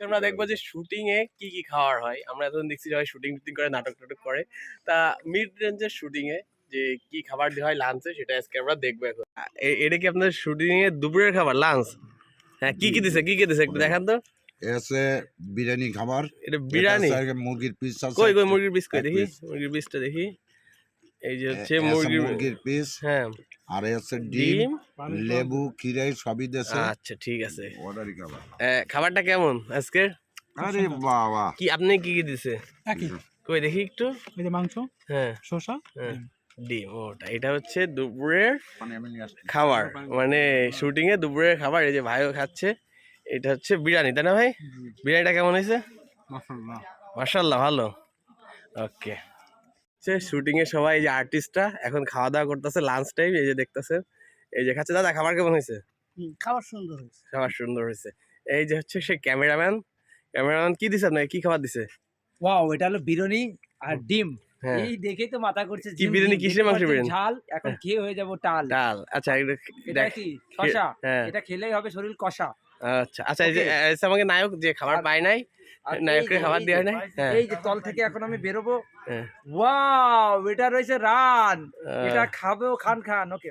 আমরা দেখবো যে শুটিং এ কি কি খাওয়ার হয়। আমরা এতদিন দেখছি সবাই শুটিং টুটিং করে নাটক টাটক করে, তা মিড রেঞ্জের শুটিং এ যে কি খাবার দেওয়া হয় লাঞ্চে সেটা আজকে আমরা দেখবো এখন। এটা কি আপনাদের শুটিং এ দুপুরের খাবার লাঞ্চ? হ্যাঁ, কি কি দিছে একটু দেখান তো। এসে বিরিয়ানি খাবার, এটা বিরিয়ানি? মুরগির পিস আছে। কই কই মুরগির পিস কই দেখি, মুরগির পিসটা দেখি। এই যে হচ্ছে মুরগির পিস, হ্যাঁ, আর আছে ডিম, লেবু, খিরাই সবই দেছে। আচ্ছা ঠিক আছে। অর্ডারি খাবার। খাবারটা কেমন আজকে? আরে বাবা, কি আপনি কি কি দিছে? কই দেখি একটু। এই যে মাংস, হ্যাঁ, শসা, হ্যাঁ, ডিম। ওটা এটা হচ্ছে দুপুরের খাবার, মানে শুটিং এ দুপুরের খাবার। এই যে ভাইও খাচ্ছে। এটা হচ্ছে বিরিয়ানি, তাই না ভাই? বিরিয়ানিটা কেমন হয়েছে? মাশাআল্লাহ, ভালো। ওকে, সে শুটিং এ সবাই, এই যে আর্টিস্টরা এখন খাওয়া দাওয়া করতেছে, লাঞ্চ টাইম। এই যে দেখতেছেন, এই যে খাচ্ছে। দাদা খাবার কেমন হয়েছে? খাবার সুন্দর হয়েছে। খাবার সুন্দর হয়েছে। এই যে হচ্ছে সে ক্যামেরাম্যান কি দিছে আপনাকে, কি খাবার দিছে? ওয়াও, এটা হলো বিরিয়ানি আর ডিম। হ্যাঁ, এই দেখেই তো মাথা করছে কি বিরিয়ানি, কিসের মাংস বিরিয়ানি? ঝাল, এখন খেয়ে হয়ে যাব টাল। ডাল, আচ্ছা এটা কি শসা? হ্যাঁ, এটা খেলেই হবে শরীর কষা। আচ্ছা আচ্ছা। এই যে আমাকে নায়ক যে খাবার পায় নাই, নায়ককে খাবার দেওয়া নাই। হ্যাঁ, এই যে তল থেকে এখন আমি বেরোবো। হ্যাঁ, ওয়াও, এটা রয়েছে রান। এটা খাবেও খান। ওকে।